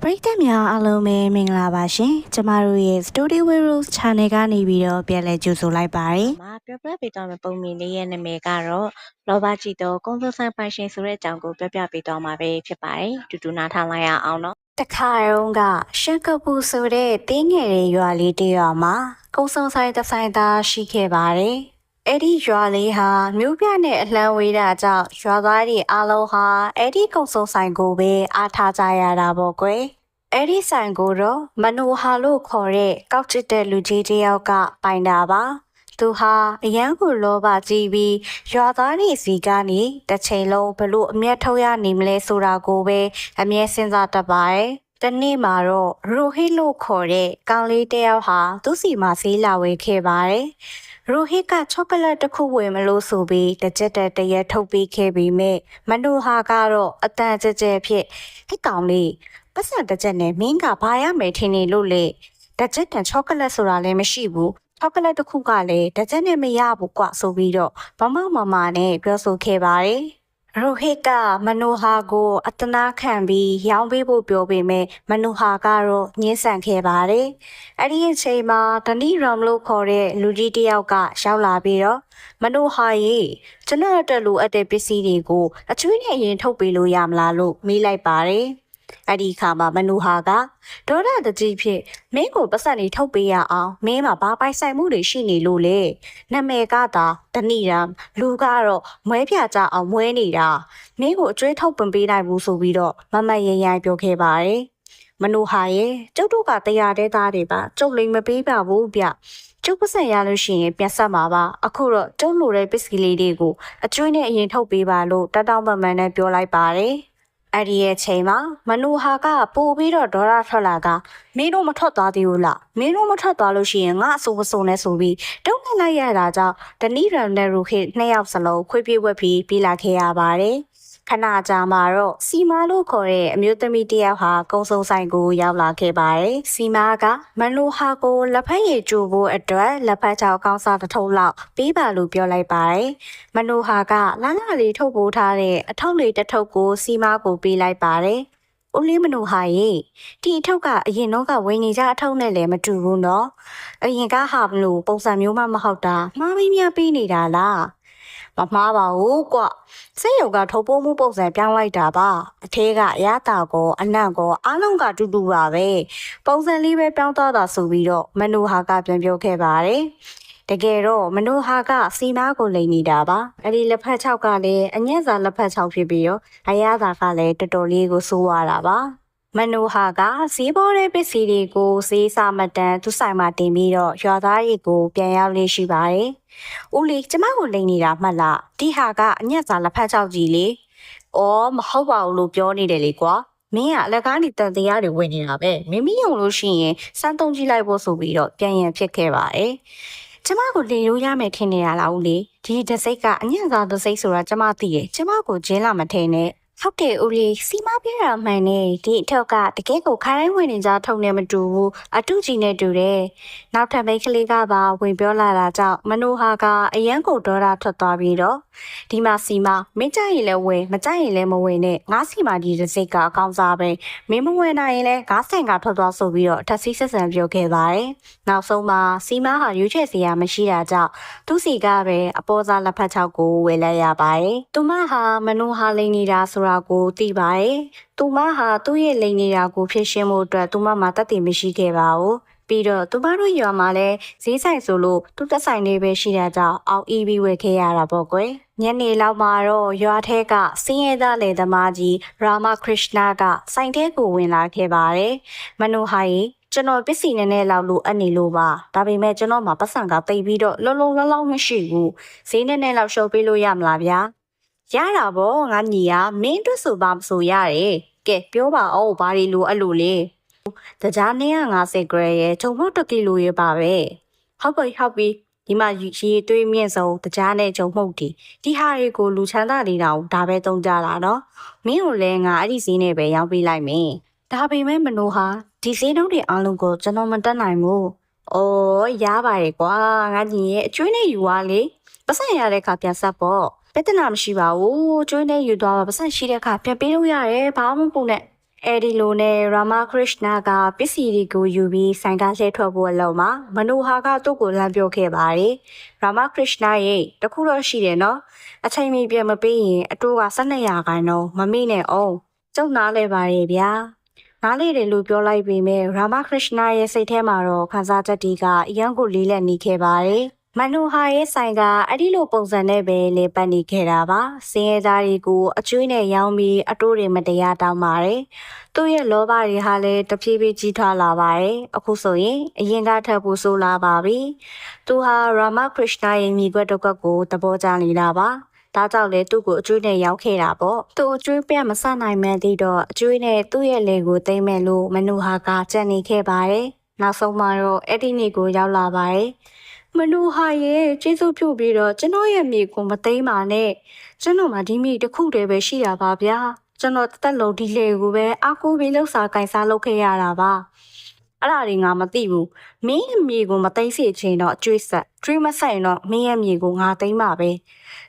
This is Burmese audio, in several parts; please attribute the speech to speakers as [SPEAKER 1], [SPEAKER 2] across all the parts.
[SPEAKER 1] ပရိသတ်များအားလုံးပဲမင်္ဂလာပါရှင်ကျမတို့ရဲ့ Story Heroes Channel ကနေပြီးတော့ပြန်လည်ကြိုဆိုလိုက်ပါတယ်။ပြောပြပေးသွားမယ့်ပုံမြင်လေးရဲ့နာမည်ကတော့လောဘကြီးသောကုန်းစိုးဆိုင်ပိုင်ရှင်ဆိုတဲ့အကြောင်းကိုပြောပြပေးသွားမှာပဲဖြစ်ပါတယ်။တူတူနားထောင်လိုက်ရအောင်နော်။တခါတုန်းကရှန်ကပူဆိုတဲ့တင်းငယ်တဲ့ရွာလေးတစ်ရွာမှာကုန်းစိုးဆိုင်တစ်ဆိုင်သားရှိခဲ့ပါတယ်။အဲ့ဒီရွာလေးဟာမြို့ပြနဲ့အလှမ်းဝေးတာကြောင့်ရွာသားတွေအားလုံးဟာအဲ့ဒီကုန်းစိုးဆိုင်ကိုပဲအားထားကြရတာပေါ့ကွယ်။အဲ့ဒီဆိုင်ကိုတော့မနိုဟာလို့ခေါ်တဲ့ကောက်ချစ်တဲ့လူကြီးတစ်ယောက်ကပိုင်တာပါသူဟာအရန်ကိုလောဘကြီးပြီးရွာသားတွေစီကနေတစ်ချိန်လုံးဘလို့အမျက်ထုတ်ရနေမလဲဆိုတာကိုပဲအမြဲစဉ်းစားတတ်ပါတယ်တနေ့မှာတော့ရိုဟစ်လို့ခေါ်တဲ့ကောင်လေးတစ်ယောက်ဟာသူ့စီမှာဆေးလာဝယ်ခဲ့ပါတယ်ရိုဟစ်ကချောကလက်တစ်ခုဝယ်မလို့ဆိုပြီးတစ်ချက်တည်းထုတ်ပေးခဲ့ပြီးမြဲမနိုဟာကတော့အတန်ကြဲဖြစ်ဟိကောင်လေးပတ်စံတစ်ချက်နဲ့မင်းကဘာရမယ်ထင်နေလို့လေတစ်ချက်တန်ချောကလက်ဆိုတာလည်းမရှိဘူးချောကလက်တစ်ခုကလည်းတစ်ချက်နဲ့မရဘူးကွဆိုပြီးတော့မမနဲ့ပြောဆိုခဲ့ပါတယ်ရိုဟစ်ကမနိုဟာကိုအတနာခံပြီးရောင်းပေးဖို့ပြောပေမဲ့မနိုဟာကတော့ညှင်းဆန်ခဲ့ပါတယ်အဲ့ဒီအချိန်မှာဒနီရမ်လို့ခေါ်တဲ့လူကြီးတစ်ယောက်ကရောက်လာပြီးတော့မနိုဟာရေကျွန်တော်တက်လို့အပ်တဲ့ပစ္စည်းတွေကိုအချွေးနဲ့ရင်ထုတ်ပေးလို့ရမလားလို့မေးလိုက်ပါတယ်အဲ့ဒီခါမှာမနူဟာကဒေါရတကြီးဖြစ်မင်းကိုပတ်စံနေထုတ်ပေးရအောင်မင်းမှာဘာပိုင်ဆိုင်မှုတွေရှိနေလို့လဲနာမည်ကသာတဏိရမ်လူကတော့မွဲပြကြအောင်မွဲနေတာမင်းကိုအကျွေးထုတ်ပင်ပေးနိုင်ဘူးဆိုပြီးတော့မရိုင်းပြောခဲ့ပါတယ်မနူဟာရဲ့ကျုပ်တို့ကတရားတဲ့သားတွေပါကျုပ်လိမ်မပေးပါဘူးဗျကျုပ်ပတ်စံရလို့ရှိရင်ပြန်ဆက်မှာပါအခုတော့ကျုပ်လိုတဲ့ပစ္စည်းလေးတွေကိုအကျွေးနဲ့အရင်ထုတ်ပေးပါလို့တတောင်းပန်နဲ့ပြောလိုက်ပါတယ်အဲ့ဒီရဲ့ချိန်မှာမနူဟာကပို့ပြီးတော့ဒေါ်ရထွက်လာကမင်းတို့မထွက်သွားသေးဘူးလားမင်းတို့မထွက်သွားလို့ရှိရင်ငါအဆိုးမစုံနဲ့ဆိုပြီးတုံးနဲ့လိုက်ရတာကြောင့်ဒနီရန်နဲ့ရူခိနှစ်ယောက်စလုံးခွေးပြေးဝက်ပြီးပြေးလာခဲ့ရပါတယ်ခဏကြာမှတော့စီမာလို့ခေါ်တဲ့အမျိုးသမီးတစ်ယောက်ဟာကုန်းစုံဆိုင်ကိုရောက်လာခဲ့ပါတယ်စီမာကမနူဟာကိုလက်ဖက်ရည်ကျိုးဖို့အတွက်လက်ဖက်ချောက်ကောင်းစားတစ်ထုပ်လောက်ပေးပါလို့ပြောလိုက်ပါတယ်မနူဟာကလာလာလေးထုတ်ပိုးထားတဲ့အထုပ်လေးတစ်ထုပ်ကိုစီမာကိုပေးလိုက်ပါတယ်ဦးလေးမနူဟာရေဒီအထုပ်ကအရင်တော့ကဝင်းနေကြအထုပ်နဲ့လည်းမတူဘူးနော်အရင်ကဟာဘလို့ပုံစံမျိုးမှမဟုတ်တာမှားပြီးများပေးနေတာလားမမှားပါဘူးကွစိတ်ယုံကထုတ်ပိုးမှုပုံစံပြောင်းလိုက်တာပါအထဲကအရသာကောအနံ့ကောအားလုံးကတူတူပါပဲပုံစံလေးပဲပြောင်းသွားတာဆိုပြီးတော့မနူဟာကပြန်ပြောခဲ့ပါတယ်တကယ်တော့မနူဟာကစီမားကိုလိန်နေတာပါအဲ့ဒီလက်ဖက်ချောက်ကလည်းအညက်စာလက်ဖက်ချောက်ဖြစ်ပြီးတော့အရသာကလည်းတော်တော်လေးကိုစိုးရတာပါမနူဟာကဈေးပေါ်တဲ့ပစ္စည်းတွေကိုဈေးစာမတန်သူဆိုင်မှာတင်ပြီးတော့ရွာသားတွေကိုပြန်ရောက်လေးရှိပါတယ်။ဦးလေးကျမကိုလိန်နေတာမှတ်လား။ဒီဟာကအညက်စာလက်ဖက်ချောက်ကြီးလေ။အော်မဟုတ်ပါဘူးလို့ပြောနေတယ်လေကွာ။မင်းကအလက်ကားနေတန်တရားတွေဝင်နေတာပဲ။မင်းမယုံလို့ရှိရင်စမ်းသုံးကြည့်လိုက်ဖို့ဆိုပြီးတော့ပြန်ရင်ဖြစ်ခဲ့ပါတယ်။ကျမကိုလိန်လို့ရမယ်ထင်နေတာလားဦးလေး။ဒီတစ်စိတ်ကအညက်စာတစ်စိတ်ဆိုတာကျမသိတယ်။ကျမကိုဂျင်းလာမထင်နဲ့ဟုတ်တယ်ဦးလေးစီမပြရမှန်နေဒီအထောက်ကတကယ်ကိုခါတိုင်းဝင်နေကြထုံနေမတူဘူးအတုကြီးနဲ့တူတယ်နောက်ထပ်မိန်းကလေးကပါဝင်ပြောလာတာကြောင့်မနိုဟာကအရန်ကိုဒေါရထွက်သွားပြီးတော့ဒီမှာစီမမင်းကြရင်လည်းဝင်မကြရင်လည်းမဝင်နဲ့ငါစီမဒီတစ်စိတ်ကအကောင်းစားပဲမင်းမဝင်နိုင်ရင်လည်းငါဆိုင်ကထွက်သွားဆိုပြီးတော့ထက်စီဆက်ဆံပြောခဲ့ပါတယ်နောက်ဆုံးမှာစီမဟာရွေးချယ်စရာမရှိတာကြောင့်သူ့စီကပဲအပေါ်စားလက်ဖက်ချောက်ကိုဝယ်လိုက်ရပါတယ်သူမဟာမနိုဟာလိန်နေတာဆိုတာကိုသိပါတယ်။သူမဟာသူ့ရဲ့လိန်နေတာကိုဖြစ်ရှင်းမှုအတွက်သူမမှာတတ်သိမရှိခဲ့ပါဘူး။ပြီးတော့သူမတို့ရွာမှာလည်းဈေးဆိုင်ဆိုလို့သူ့တက်ဆိုင်လေးပဲရှိတာကြောင့်အောက်အီးပြီးဝယ်ခဲ့ရတာပေါ့ကွယ်။ညနေလောက်မှာတော့ရွာထဲကစင်းရဲသားလေသမားကြီးရာမခရစ်နာကဆိုင်ထဲကိုဝင်လာခဲ့ပါတယ်။မနူဟာရီကျွန်တော်ပစ္စည်းနဲ့လောက်လို့အနေလို့ပါဒါပေမဲ့ကျွန်တော်မှာပတ်စံကတိတ်ပြီးတော့လုံးလုံးမရှိဘူးဈေးနဲ့လောက်ရှော့ပေးလို့ရမလားဗျာရတာပေါ့ငါညီကမင်းတို့ဆိုပါမဆိုရတယ်ကဲပြောပါအောင်ဘာတွေလိုအဲ့လိုလေတကြား250 gram ရဲ့ဂျုံမုတ်1ကီလိုရဲ့ပါပဲဟုတ်ပြီဒီမှာရေသွေးမြင့်ဆုံးတကြားနဲ့ဂျုံမုတ်ဒီဟာတွေကိုလူချမ်းသာနေတာကိုဒါပဲသုံးကြတာနော်မင်းကိုလည်းငါအဲ့ဒီဈေးနဲ့ပဲရောင်းပေးလိုက်မယ်ဒါပေမဲ့မနိုဟာဒီဈေးနှုန်းတွေအားလုံးကိုကျွန်တော်မတက်နိုင်ဘူးအော်ရပါတယ်ကွာငါညီရဲ့အကျွေးနဲ့ယူသွားလေပတ်စံရတဲ့ခါပြန်ဆက်ပေါ့ပြဿနာမရှိပါဘူးကျွေးနဲ့ယူသွားပါပတ်စံရှိတဲ့ခါပြန်ပေးလို့ရတယ်ဘာမှမပူနဲ့ အဲဒီလိုနဲ့ရာမခရစ်နာကပစ္စည်းတွေကိုယူပြီးဆိုင်ကားလှည့်ထွက်ဖို့အလုံးမှာမနိုဟာကသူ့ကိုလမ်းပြောခဲ့ပါတယ်။ရာမခရစ်နာရဲ့တခုတော့ရှိတယ်နော်။အချိန်မီပြန်မပေးရင်အတိုးက12%မမေ့နဲ့အောင်ကျုံနားလဲပါရဲ့ဗျာ။နားလေတယ်လို့ပြောလိုက်ပေမဲ့ရာမခရစ်နာရဲ့စိတ်ထဲမှာတော့ခံစားချက်တွေကအယံကိုလေးလက်နေခဲ့ပါတယ်။မနိုဟာရဲ့ဆိုင်ကအဲ့ဒီလိုပုံစံနဲ့ပဲလေပတ်နေခဲ့တာပါစင်းရဲသားတွေကိုအကျွေးနဲ့ရောင်းပြီးအတိုးတွေမတရားတောင်းပါတယ်သူ့ရဲ့လောဘတွေဟာလည်းတဖြည်းဖြည်းကြီးထွားလာပါတယ်အခုဆိုရင်အရင်ကထပ်ဖို့ဆိုးလာပါပြီသူဟာရာမခရစ်နာရဲ့မိခွက်တစ်ခွက်ကိုသဘောကျနေတာပါဒါကြောင့်လေသူ့ကိုအကျွေးနဲ့ရောက်ခဲ့တာပေါ့သူအကျွေးပြတ်မဆနိုင်မှန်းသိတော့အကျွေးနဲ့သူ့ရဲ့လေကိုသိမ့်မဲ့လို့မနိုဟာကကြံ့နေခဲ့ပါတယ်နောက်ဆုံးမှာတော့အဲ့ဒီနေ့ကိုရောက်လာပါတယ်မနူဟာရဲ့ကျေးဇူးပြုပြီးတော့ကျွန်တော်ရဲ့မိကိုမသိမ်းပါနဲ့ကျွန်တော်မှဒီမိတစ်ခုတည်းပဲရှိတာပါဗျာကျွန်တော်တက်လုံးဒီလေကိုပဲအားကိုးပြီးလှုပ်ရှားကင်စားလုပ်ခဲ့ရတာပါအဲ့ဒါတွေငါမသိဘူးမင်းရဲ့မိကိုမသိမ်းစေချင်တော့အကျွေးဆက်ကျွေးမဆိုင်တော့မင်းရဲ့မိကိုငါသိမ်းပါပဲ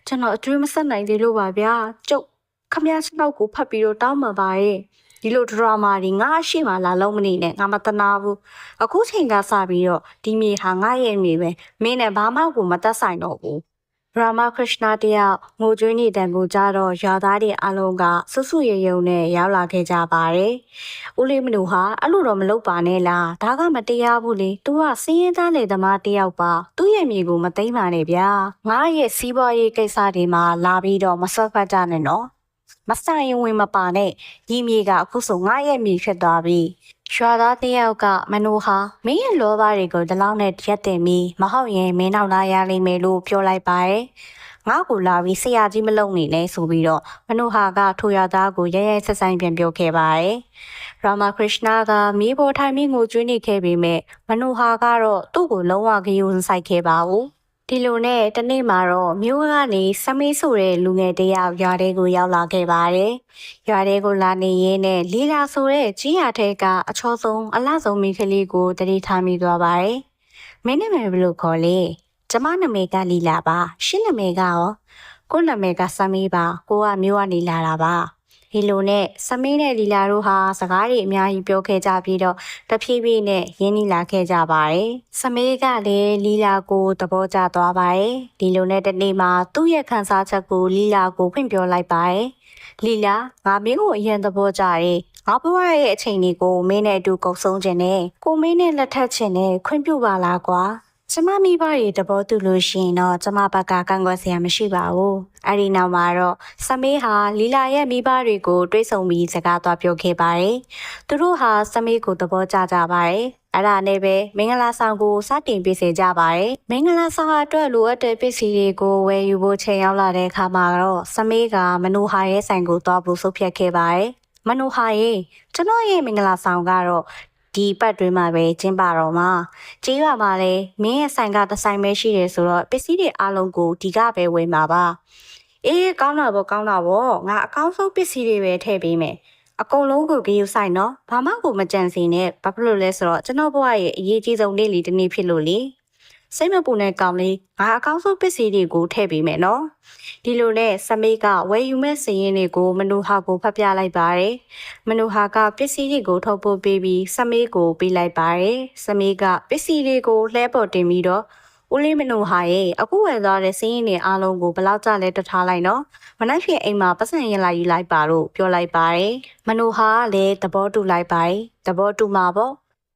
[SPEAKER 1] ကျွန်တော်အကျွေးမဆက်နိုင်သေးလို့ပါဗျာကျုပ်ခမရစနောက်ကိုဖတ်ပြီးတော့တောင်းပန်ပါရဲ့ဒီလိုဒရာမာတွေငါအရှိမှလာလုံးမနေနဲ့ငါမတနာဘူးအခုချိန်ကစပြီးတော့ဒီမြေဟာငါရဲ့မြေပဲမင်းနဲ့ဘာမှကိုမသက်ဆိုင်တော့ဘူးရာမခရစ်နာတယောက်ငိုကြွေးနေတဲ့ကိုကြတော့ရွာသားတွေအလုံးကဆွဆွရေယုံနဲ့ရောက်လာခဲ့ကြပါတယ်ဦးလေးမနူဟာအဲ့လိုတော့မလုပ်ပါနဲ့လားဒါကမတရားဘူးလေသူကစင်းရဲသားလေသမားတယောက်ပါသူ့ရဲ့မြေကိုမသိမ်းပါနဲ့ဗျာငါရဲ့စီးပွားရေးကိစ္စတွေမှာလာပြီးတော့မဆွတ်ဖက်ကြနဲ့နော်မဆိုင်ရင်ဝင်မပါနဲ့ဒီမြေကအခုဆိုငါရဲ့မြေဖြစ်သွားပြီရွာသားတယောက်ကမနိုဟာမင်းရဲ့လောဘတွေကိုဒီလောက်နဲ့ရက်တင်ပြီးမဟုတ်ရင်မင်းနောက်လာရလိမ့်မယ်လို့ပြောလိုက်ပါတယ်ငါ့ကိုလာပြီးဆရာကြီးမလုံနေနဲ့ဆိုပြီးတော့မနိုဟာကထိုရွာသားကိုရဲရဲဆက်ဆိုင်ပြန်ပြောခဲ့ပါတယ်ရာမခရစ်နာကမိဖို့ထိုင်ပြီးငိုကြွေးနေခဲ့ပေမဲ့မနိုဟာကတော့သူ့ကိုလုံးဝဂရုမစိုက်ခဲ့ပါဘူးဒီလိုနဲ့တနေ့မှာတော့မြို့ကနေစမေးဆိုတဲ့လူငယ်တယောက်ရွာထဲကိုရောက်လာခဲ့ပါတယ်။ရွာထဲကိုလာနေရင်းနဲ့လီလာဆိုတဲ့ကြီးရထဲကအချောဆုံးအလှဆုံးမိန်းကလေးကိုတတိထားမိသွားပါတယ်။မင်းနာမည်ဘယ်လိုခေါ်လဲ။ကျမနာမည်ကလီလာပါ။ရှင်းနာမည်ကရောကိုနာမည်ကစမေးပါ။ကိုကမြို့ကနေလာတာပါ။ဒီလိုနဲ့စမေးနဲ့လီလာတို့ဟာစကားတွေအများကြီးပြောခဲ့ကြပြီးတော့တဖြည်းဖြည်းနဲ့ရင်းနှီးလာခဲ့ကြပါတယ်။စမေးကလည်းလီလာကိုသဘောကျသွားပါတယ်။ဒီလိုနဲ့တနေ့မှာသူ့ရဲ့ခံစားချက်ကိုလီလာကိုဖွင့်ပြောလိုက်ပါတယ်။လီလာငါမင်းကိုအရင်သဘောကျတယ်။ငါဘဝရဲ့အချိန်တွေကိုမင်းနဲ့အတူကုန်ဆုံးခြင်းနဲ့ကိုမင်းနဲ့လက်ထပ်ခြင်းနဲ့ခွင့်ပြုပါလားကွာ။ကျမမိဘတွေသဘောတူလို့ရှိရင်တော့ကျမဘက်ကကန့်ကွက်စရာမရှိပါဘူး။အဲဒီနောက်မှာတော့စမေးဟာလီလာရဲ့မိဘတွေကိုတွေးဆုံပြီးစကားသွားပြောခဲ့ပါတယ်။သူတို့ဟာစမေးကိုသဘောကျကြပါတယ်။အဲ့ဒါနဲ့ပဲမင်္ဂလာဆောင်ကိုစတင်ပေးစေကြပါတယ်။မင်္ဂလာဆောင်အတွက်လိုအပ်တဲ့ပစ္စည်းတွေကိုဝယ်ယူဖို့ချိန်ရောက်လာတဲ့အခါမှာတော့စမေးကမနိုဟာရဲ့ဆိုင်ကိုသွားဖို့ဆုံးဖြတ်ခဲ့ပါတယ်။မနိုဟာရဲ့ကျွန်တော်ရဲ့မင်္ဂလာဆောင်ကတော့ဒီပတ်တွင်းမှာပဲကျင်းပတော့မှာကြေးရွာမှာလည်းမင်းရဲ့ဆိုင်ကတစ်ဆိုင်ပဲရှိတယ်ဆိုတော့ပစ္စည်းတွေအားလုံးကိုဒီကပဲဝယ်မှာပါအေးကောင်းတာပေါ့ကောင်းတာပေါ့ငါအကောင်းဆုံးပစ္စည်းတွေပဲထည့်ပေးမယ်အကုန်လုံးကိုဂရုစိုက်နော်ဘာမှကိုမကြံစီနဲ့ဘာဖြစ်လို့လဲဆိုတော့ကျွန်တော်ဘဝရဲ့အရေးကြီးဆုံးနေ့လီတစ်နေ့ဖြစ်လို့လေစိတ်မပူနဲ့ကောင်းလေးငါအကောင်းဆုံးပစ္စည်းတွေကိုထည့်ပေးမယ်နော်ဒီလိုနဲ့စမေးကဝယ်ယူမဲ့စည်ရင်းတွေကိုမနိုဟာကိုဖတ်ပြလိုက်ပါတယ်မနိုဟာကပစ္စည်းတွေကိုထုတ်ပို့ပေးပြီးစမေးကိုပေးလိုက်ပါတယ်စမေးကပစ္စည်းတွေကိုလှဲပေါ်တင်ပြီးတော့ဦးလေးမနိုဟာရဲ့အခုဝယ်သွားတဲ့စည်ရင်းတွေအားလုံးကိုဘလောက်ကြလဲတထားလိုက်နော်မနှက်ဖြစ်အိမ်မှာပတ်စံရင်လာယူလိုက်ပါလို့ပြောလိုက်ပါတယ်မနိုဟာကလည်းသဘောတူလိုက်ပါတယ်သဘောတူမှာပေါ့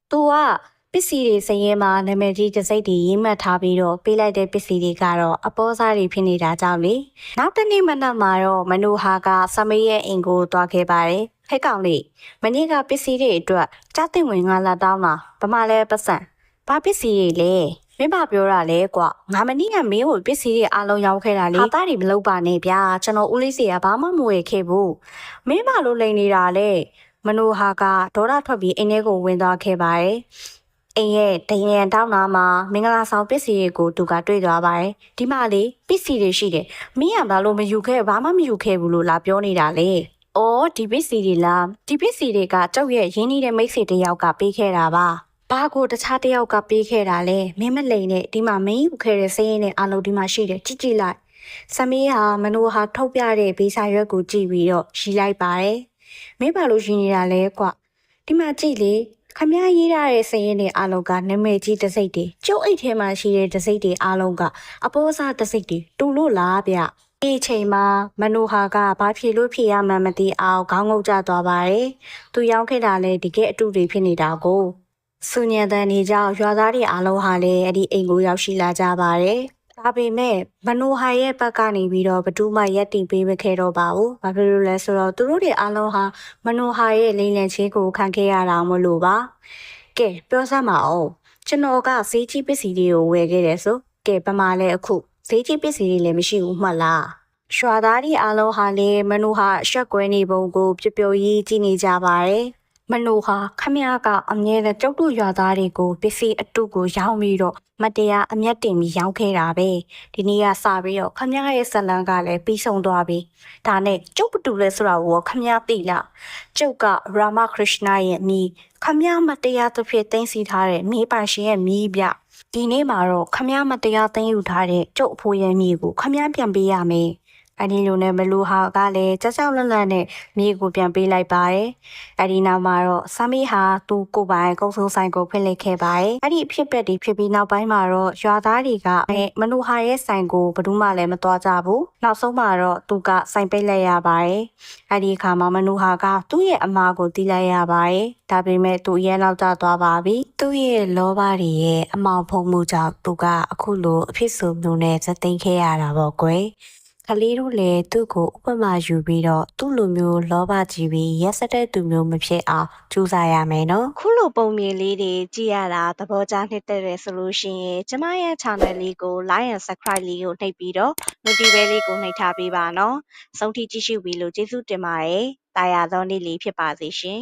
[SPEAKER 1] သူကပစ္စည်းတွေစရင်မှာနာမည်ကြီးတစ်စိတ်တွေရေးမှတ်ထားပြီးတော့ပေးလိုက်တဲ့ပစ္စည်းတွေကတော့အပေါ်စားတွေဖြစ်နေတာကြောင့်လေနောက်တစ်နေ့မနက်မှာတော့မနိုဟာကစမေးရဲ့အိမ်ကိုသွားခဲ့ပါတယ်ဟဲ့ကောင်လေးမနေ့ကပစ္စည်းတွေအတွက်ကြားတင်ဝင်ငါလာတောင်းတာဗမာလဲပတ်စံဘာပစ္စည်းတွေလဲမင်းဘာပြောတာလဲကွာငါမနေ့ကမင်းကိုပစ္စည်းတွေအားလုံးရောက်ခဲ့တာလေဟာသားတွေမလုပ်ပါနဲ့ဗျာကျွန်တော်ဦးလေးစီကဘာမှမဝယ်ခဲ့ဘူးမင်းဘာလို့လိန်နေတာလဲမနိုဟာကဒေါသထွက်ပြီးအိမ်ထဲကိုဝင်သွားခဲ့ပါတယ်အိမ်ရဲ့ဒရန်တောင်းနာမှာမင်္ဂလာဆောင်ပစ္စည်းတွေကိုသူကတွေ့သွားပါတယ်။ဒီမှာလေပစ္စည်းတွေရှိတယ်။မင်းကဘာလို့မယူခဲ့ဘာမှမယူခဲ့ဘူးလို့လာပြောနေတာလေ။အော်ဒီပစ္စည်းတွေလားဒီပစ္စည်းတွေကကျောက်ရဲ့ရင်းနှီးတဲ့မိတ်ဆွေတယောက်ကပေးခဲ့တာပါ။ဘာကိုတခြားတယောက်ကပေးခဲ့တာလဲမင်းမလိန်နဲ့ဒီမှာမင်းယူခဲ့တဲ့စင်းရင်းနဲ့အလုံးဒီမှာရှိတယ်ကြည့်ကြည့်လိုက်။စမေးဟာမနိုဟာထုတ်ပြတဲ့ဘေးစာရွက်ကိုကြည့်ပြီးတော့ရီလိုက်ပါတယ်။ မင်းဘာလို့ရှင်နေတာလဲကွဒီမှာကြည့်လေခမရရေးထားတဲ့စရင်တွေအားလုံးကနာမည်ကြီးတစိမ့်တွေကျုပ်အိတ်ထဲမှာရှိတဲ့တစိမ့်တွေအားလုံးကအပေါ်စားတစိမ့်တွေတူလို့လားဗျဒီချိန်မှာမနိုဟာကဘာဖြေလို့ဖြေရမှန်းမသိအောင်ခေါင်းငုံကျသွားပါတယ်သူရောက်ခဲ့တာလဲတကယ်အတူတွေဖြစ်နေတာကိုစူညံတန်နေကြောင်ရွာသားတွေအားလုံးဟာလည်းအဲ့ဒီအိမ်ကိုရောက်ရှိလာကြပါတယ်ဒါပေမဲ့မနိုဟာရဲ့ဘက်ကနေပြီးတော့ဘသူမှရက်တင်ပေးမခဲ့တော့ပါဘူး။ဘာဖြစ်လို့လဲဆိုတော့သူတို့တွေအားလုံးဟာမနိုဟာရဲ့လိမ့်လည်ခြင်းကိုခံခဲ့ရတာမလို့ပါ။ကဲပြောစမ်းပါဦး။ကျွန်တော်ကဈေးကြီးပစ္စည်းတွေကိုဝယ်ခဲ့တယ်ဆို။ကဲပမာလဲအခုဈေးကြီးပစ္စည်းတွေလည်းမရှိဘူးမှတ်လား။ရွာသားတွေအားလုံးဟာလည်းမနိုဟာအဆက်ကွဲနေပုံကိုပျော်ပျော်ကြီးကြည့်နေကြပါတယ်။မနိုဟာခမရကအမြဲတမ်းကျုပ်တို့ရွာသားတွေကိုပစ္စည်းအတုကိုရောင်းပြီးတော့မတရားအမျက်တင်ပြီးရောင်းခဲ့တာပဲဒီနေ့ကစပြီးတော့ခမရရဲ့ဇလန်းကလည်းပြီးဆုံးသွားပြီဒါနဲ့ကျုပ်ဘတူလဲဆိုတာကိုခမရသိလားကျုပ်ကရာမခရစ်နာရဲ့မိခမရမတရားတစ်ဖြစ်သိမ်းစီထားတဲ့မိပိုင်ရှင်ရဲ့မိဗျဒီနေ့မှာတော့ခမရမတရားသိမ်းယူထားတဲ့ကျုပ်အဖိုးရဲ့မိကိုခမရပြန်ပေးရမယ်အဒီလိုနဲ့မလူဟာကလည်းကြောက်ကြောက်လန့်လန့်နဲ့မြေကိုပြန်ပေးလိုက်ပါတယ်။အဒီနောက်မှာတော့ဆမီဟာသူ့ကိုပိုင်ကုန်းစုံဆိုင်ကိုဖွင့်လှစ်ခဲ့ပါတယ်။အဲ့ဒီအဖြစ်သက်တွေဖြစ်ပြီးနောက်ပိုင်းမှာတော့ရွာသားတွေကမနူဟာရဲ့ဆိုင်ကိုဘယ်သူမှလည်းမသွားကြဘူး။နောက်ဆုံးမှာတော့သူကဆိုင်ပိတ်လိုက်ရပါတယ်။အဲ့ဒီအခါမှာမနူဟာကသူ့ရဲ့အမားကိုတီးလိုက်ရပါတယ်။ဒါပေမဲ့သူရဲလောက်ကျသွားပါပြီ။သူ့ရဲ့လောဘတွေရဲ့အမောင်ဖုံမှုကြောင့်သူကအခုလိုအဖြစ်ဆိုမျိုးနဲ့စသိမ်းခဲ့ရတာပေါ့ကွယ်။ကလေးတို့လည်းသူ့ကိုဥပမာယူပြီးတော့သူ့လိုမျိုးလောဘကြီးပြီးရက်စတဲ့သူမျိုးမဖြစ်အောင်ကြိုးစားရမယ်နော်ခုလိုပုံမြင်လေးတွေကြည့်ရတာသဘောကျနှစ်သက်တယ်ဆိုလို့ရှိရင်ကျမရဲ့ channel လေးကို like and subscribe လေးကိုနှိပ်ပြီးတော့ notification လေးကိုနှိပ်ထားပေးပါနော်ဆုံးထိကြည့်ရှုပြီးလို့ကျေးဇူးတင်ပါတယ်တာယာသောနေ့လေးဖြစ်ပါစေရှင်